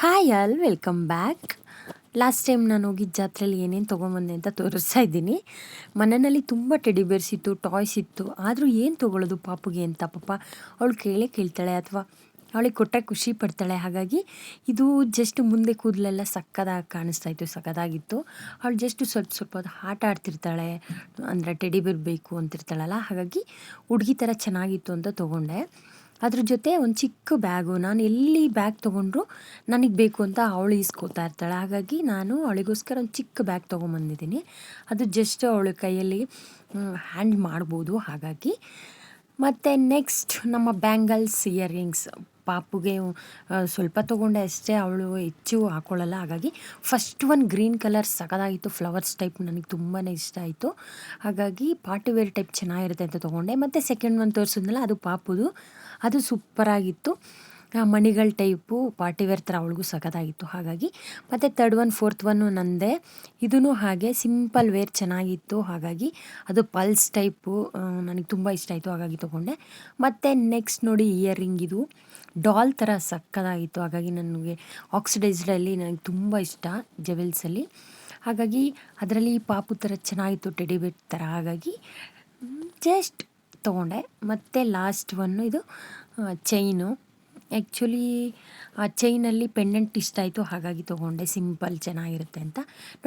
Hi all welcome back. Last time ನಾನು ಹೋಗಿದ್ದ ಜಾತ್ರೆಯಲ್ಲಿ ಏನೇನು ತೊಗೊಂಬಂದೆ ಅಂತ ತೋರಿಸ್ತಾ ಇದ್ದೀನಿ. ಮನೆಯಲ್ಲಿ ತುಂಬ ಟೆಡಿ ಬೇರ್ಸ್ ಇತ್ತು, ಟಾಯ್ಸ್ ಇತ್ತು. ಆದರೂ ಏನು ತೊಗೊಳ್ಳೋದು ಪಾಪುಗೆ ಅಂತ ಪಾಪ ಅವಳು ಕೇಳ್ತಾಳೆ ಅಥವಾ ಅವಳಿಗೆ ಕೊಟ್ಟರೆ ಖುಷಿ ಪಡ್ತಾಳೆ. ಹಾಗಾಗಿ ಇದು ಜಸ್ಟ್ ಮುಂದೆ ಕೂದಲೆಲ್ಲ ಸಕ್ಕದಾಗಿ ಕಾಣಿಸ್ತಾ ಇತ್ತು, ಸಕ್ಕದಾಗಿತ್ತು. ಅವಳು ಜಸ್ಟ್ ಸ್ವಲ್ಪ ಹೊತ್ತು ಆಟ ಆಡ್ತಿರ್ತಾಳೆ, ಅಂದರೆ ಟೆಡಿ ಬೇರ್ ಬೇಕು ಅಂತಿರ್ತಾಳಲ್ಲ. ಹಾಗಾಗಿ ಹುಡುಗಿ ಥರ ಚೆನ್ನಾಗಿತ್ತು ಅಂತ ತೊಗೊಂಡೆ. ಅದ್ರ ಜೊತೆ ಒಂದು ಚಿಕ್ಕ ಬ್ಯಾಗು, ನಾನು ಎಲ್ಲಿ ಬ್ಯಾಗ್ ತೊಗೊಂಡ್ರು ನನಗೆ ಬೇಕು ಅಂತ ಅವಳು ಈಸ್ಕೊತಾ ಇರ್ತಾಳೆ. ಹಾಗಾಗಿ ನಾನು ಅವಳಿಗೋಸ್ಕರ ಒಂದು ಚಿಕ್ಕ ಬ್ಯಾಗ್ ತೊಗೊಂಬಂದಿದ್ದೀನಿ. ಅದು ಜಸ್ಟ್ ಅವಳ ಕೈಯಲ್ಲಿ ಹ್ಯಾಂಡ್ ಮಾಡ್ಬೋದು. ಹಾಗಾಗಿ ಮತ್ತು ನೆಕ್ಸ್ಟ್ ನಮ್ಮ ಬ್ಯಾಂಗಲ್ಸ್, ಇಯರಿಂಗ್ಸ್ ಪಾಪುಗೆ ಸ್ವಲ್ಪ ತೊಗೊಂಡೆ ಅಷ್ಟೇ, ಅವಳು ಹೆಚ್ಚು ಹಾಕ್ಕೊಳ್ಳಲ್ಲ. ಹಾಗಾಗಿ ಫಸ್ಟ್ ಒಂದು ಗ್ರೀನ್ ಕಲರ್ ಸಖತ್ತಾಗಿತ್ತು, ಫ್ಲವರ್ಸ್ ಟೈಪ್, ನನಗೆ ತುಂಬಾ ಇಷ್ಟ ಆಯಿತು. ಹಾಗಾಗಿ ಪಾರ್ಟಿ ವೇರ್ ಟೈಪ್ ಚೆನ್ನಾಗಿರುತ್ತೆ ಅಂತ ತೊಗೊಂಡೆ. ಮತ್ತು ಸೆಕೆಂಡ್ ಒಂದು ತೋರಿಸಿದ್ನಲ್ಲ ಅದು ಪಾಪುದು, ಅದು ಸೂಪರಾಗಿತ್ತು. ಮಣಿಗಳ ಟೈಪು ಪಾರ್ಟಿ ವೇರ್ ಥರ ಅವಳಿಗೂ ಸಖತ್ತಾಗಿತ್ತು. ಹಾಗಾಗಿ ಮತ್ತು ತರ್ಡ್ ಒನ್ ಫೋರ್ತ್ ಒನ್ನು ನಂದೇ. ಇದೂ ಹಾಗೆ ಸಿಂಪಲ್ ವೇರ್ ಚೆನ್ನಾಗಿತ್ತು. ಹಾಗಾಗಿ ಅದು ಪಲ್ಸ್ ಟೈಪು ನನಗೆ ತುಂಬ ಇಷ್ಟ ಆಯಿತು, ಹಾಗಾಗಿ ತೊಗೊಂಡೆ. ಮತ್ತು ನೆಕ್ಸ್ಟ್ ನೋಡಿ ಇಯರಿಂಗ್, ಇದು ಡಾಲ್ ಥರ ಸಕ್ಕತ್ತಾಗಿತ್ತು. ಹಾಗಾಗಿ ನನಗೆ ಆಕ್ಸಿಡೈಸ್ಡಲ್ಲಿ ನನಗೆ ತುಂಬ ಇಷ್ಟ ಜೆವೆಲ್ಸಲ್ಲಿ. ಹಾಗಾಗಿ ಅದರಲ್ಲಿ ಪಾಪು ಥರ ಚೆನ್ನಾಗಿತ್ತು, ಟೆಡಿ ಬೇರ್ ಥರ. ಹಾಗಾಗಿ ಜಸ್ಟ್ ತೊಗೊಂಡೆ. ಮತ್ತು ಲಾಸ್ಟ್ ಒನ್ನು ಇದು ಚೈನು. ಆ್ಯಕ್ಚುಲಿ ಆ ಚೈನಲ್ಲಿ ಪೆಂಡೆಂಟ್ ಇಷ್ಟ ಆಯಿತು, ಹಾಗಾಗಿ ತೊಗೊಂಡೆ. ಸಿಂಪಲ್ ಚೆನ್ನಾಗಿರುತ್ತೆ ಅಂತ ನೋಡಿ.